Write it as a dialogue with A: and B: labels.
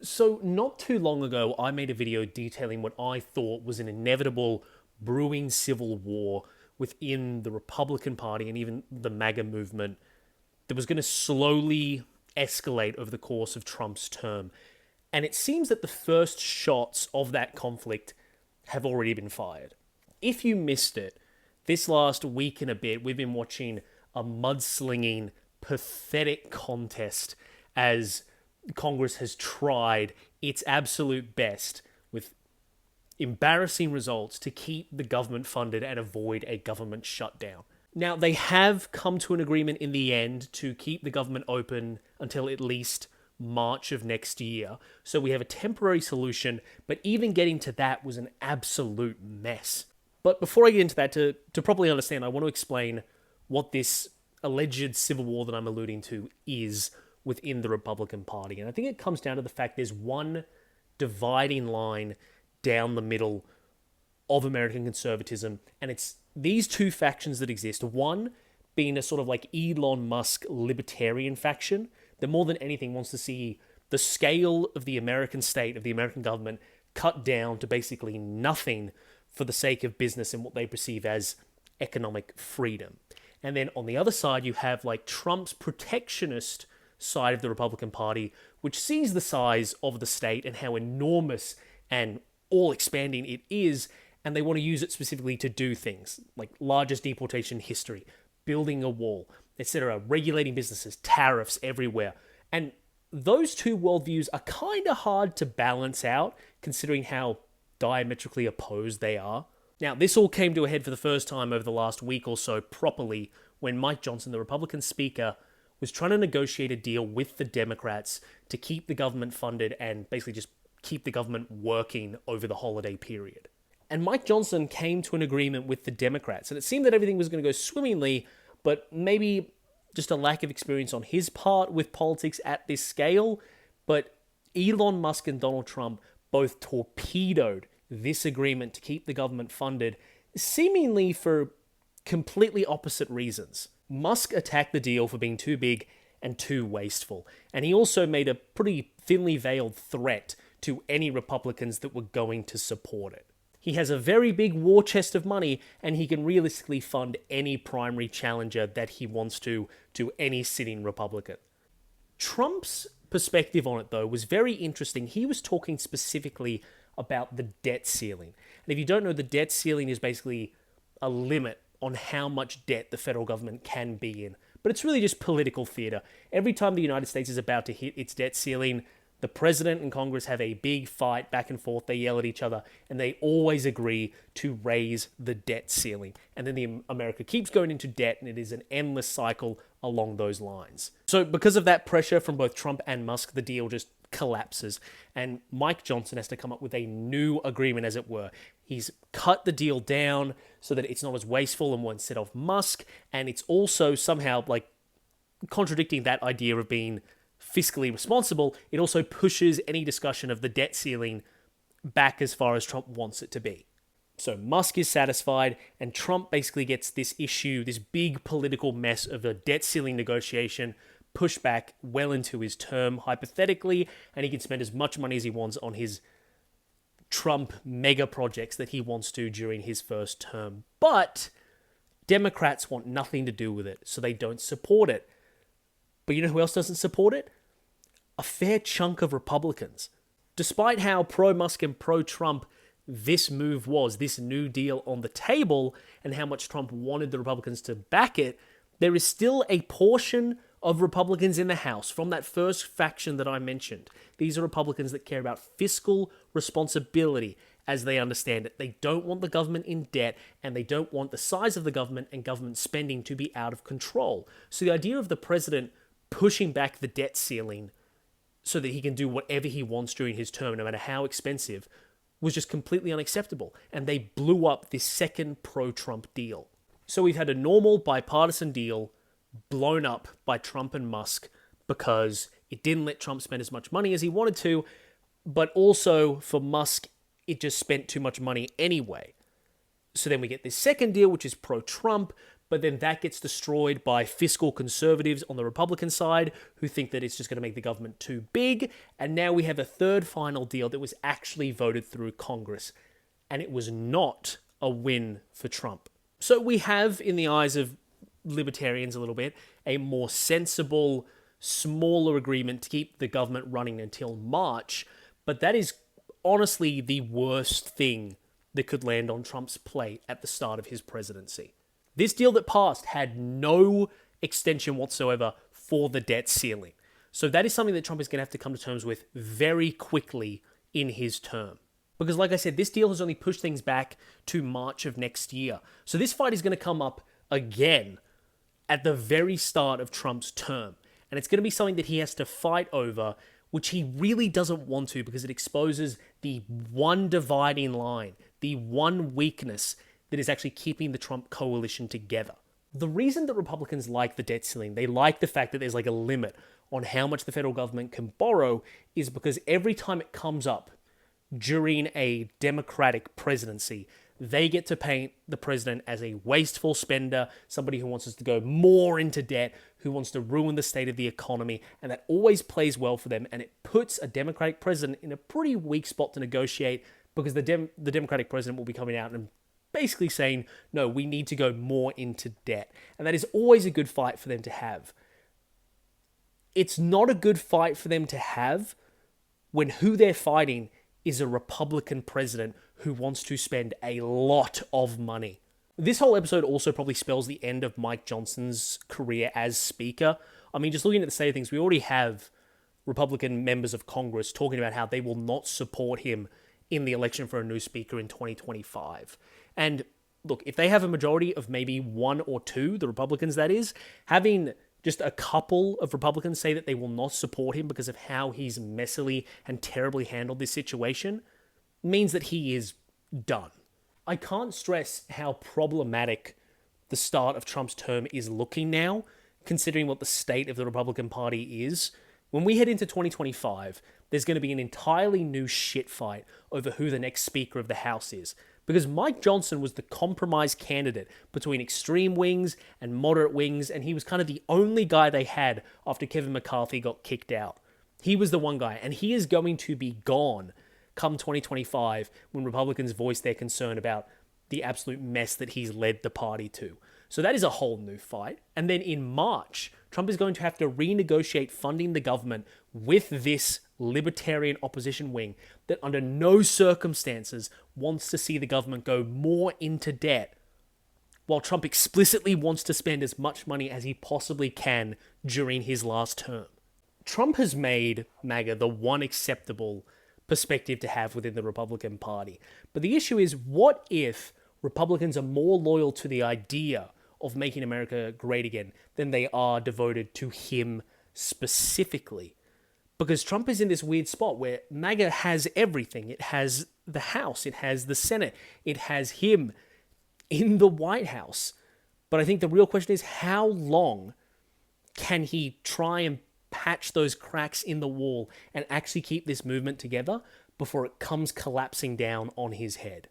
A: So, not too long ago, I made a video detailing what I thought was an inevitable brewing civil war within the Republican Party and even the MAGA movement that was going to slowly escalate over the course of Trump's term. And it seems that the first shots of that conflict have already been fired. If you missed it, this last week and a bit, we've been watching a mudslinging, pathetic contest as Congress has tried its absolute best with embarrassing results to keep the government funded and avoid a government shutdown. Now, they have come to an agreement in the end to keep the government open until at least March of next year. So we have a temporary solution, but even getting to that was an absolute mess. But before I get into that, to properly understand, I want to explain what this alleged civil war that I'm alluding to is within the Republican Party. And I think it comes down to the fact there's one dividing line down the middle of American conservatism, and it's these two factions that exist. One being a sort of like Elon Musk libertarian faction that more than anything wants to see the scale of the American state, of the American government, cut down to basically nothing for the sake of business and what they perceive as economic freedom. And then on the other side, you have like Trump's protectionist side of the Republican Party, which sees the size of the state and how enormous and all expanding it is, and they want to use it specifically to do things like largest deportation in history, building a wall, etc., regulating businesses, tariffs everywhere. And those two worldviews are kind of hard to balance out, considering how diametrically opposed they are. Now, this all came to a head for the first time over the last week or so properly when Mike Johnson, the Republican Speaker, was trying to negotiate a deal with the Democrats to keep the government funded and basically just keep the government working over the holiday period. And Mike Johnson came to an agreement with the Democrats, and it seemed that everything was going to go swimmingly, but maybe just a lack of experience on his part with politics at this scale. But Elon Musk and Donald Trump both torpedoed this agreement to keep the government funded, seemingly for completely opposite reasons. Musk attacked the deal for being too big and too wasteful, and he also made a pretty thinly veiled threat to any Republicans that were going to support it. He has a very big war chest of money, and he can realistically fund any primary challenger that he wants to any sitting Republican. Trump's perspective on it, though, was very interesting. He was talking specifically about the debt ceiling. And if you don't know, the debt ceiling is basically a limit on how much debt the federal government can be in. But it's really just political theater. Every time the United States is about to hit its debt ceiling, the president and Congress have a big fight back and forth. They yell at each other, and they always agree to raise the debt ceiling. And then America keeps going into debt, and it is an endless cycle along those lines. So because of that pressure from both Trump and Musk, the deal just collapses, and Mike Johnson has to come up with a new agreement, as it were. He's cut the deal down so that it's not as wasteful and one set of Musk, and it's also somehow like contradicting that idea of being fiscally responsible. It also pushes any discussion of the debt ceiling back as far as Trump wants it to be. So Musk is satisfied, and Trump basically gets this issue, this big political mess of a debt ceiling negotiation pushed back well into his term, hypothetically, and he can spend as much money as he wants on his Trump mega projects that he wants to during his first term. But Democrats want nothing to do with it, so they don't support it. But you know who else doesn't support it? A fair chunk of Republicans. Despite how pro-Musk and pro-Trump this move was, this new deal on the table, and how much Trump wanted the Republicans to back it, there is still a portion of Republicans in the House from that first faction that I mentioned. These are Republicans that care about fiscal responsibility as they understand it. They don't want the government in debt, and they don't want the size of the government and government spending to be out of control. So the idea of the president pushing back the debt ceiling so that he can do whatever he wants during his term, no matter how expensive, was just completely unacceptable. And they blew up this second pro-Trump deal. So we've had a normal bipartisan deal blown up by Trump and Musk because it didn't let Trump spend as much money as he wanted to, but also for Musk, it just spent too much money anyway. So then we get this second deal, which is pro-Trump, but then that gets destroyed by fiscal conservatives on the Republican side who think that it's just going to make the government too big. And now we have a third final deal that was actually voted through Congress, and it was not a win for Trump. So we have, in the eyes of libertarians a little bit, a more sensible, smaller agreement to keep the government running until March, but that is honestly the worst thing that could land on Trump's plate at the start of his presidency. This deal that passed had no extension whatsoever for the debt ceiling. So that is something that Trump is going to have to come to terms with very quickly in his term. Because like I said, this deal has only pushed things back to March of next year. So this fight is going to come up again at the very start of Trump's term. And it's going to be something that he has to fight over, which he really doesn't want to, because it exposes the one dividing line, the one weakness that is actually keeping the Trump coalition together. The reason that Republicans like the debt ceiling, they like the fact that there's like a limit on how much the federal government can borrow, is because every time it comes up during a Democratic presidency, they get to paint the president as a wasteful spender, somebody who wants us to go more into debt, who wants to ruin the state of the economy, and that always plays well for them, and it puts a Democratic president in a pretty weak spot to negotiate, because the Democratic president will be coming out and basically saying, no, we need to go more into debt. And that is always a good fight for them to have. It's not a good fight for them to have when who they're fighting is a Republican president who wants to spend a lot of money. This whole episode also probably spells the end of Mike Johnson's career as Speaker. I mean, just looking at the state of things, we already have Republican members of Congress talking about how they will not support him in the election for a new Speaker in 2025. And look, if they have a majority of maybe one or two, the Republicans that is, having just a couple of Republicans say that they will not support him because of how he's messily and terribly handled this situation means that he is done. I can't stress how problematic the start of Trump's term is looking now, considering what the state of the Republican Party is. When we head into 2025, there's going to be an entirely new shit fight over who the next Speaker of the House is. Because Mike Johnson was the compromise candidate between extreme wings and moderate wings, and he was kind of the only guy they had after Kevin McCarthy got kicked out. He was the one guy, and he is going to be gone come 2025 when Republicans voice their concern about the absolute mess that he's led the party to. So that is a whole new fight. And then in March, Trump is going to have to renegotiate funding the government with this libertarian opposition wing that under no circumstances wants to see the government go more into debt, while Trump explicitly wants to spend as much money as he possibly can during his last term. Trump has made MAGA the one acceptable perspective to have within the Republican Party. But the issue is, what if Republicans are more loyal to the idea of making America great again than they are devoted to him specifically? Because Trump is in this weird spot where MAGA has everything. It has the House, it has the Senate, it has him in the White House. But I think the real question is, how long can he try and patch those cracks in the wall and actually keep this movement together before it comes collapsing down on his head?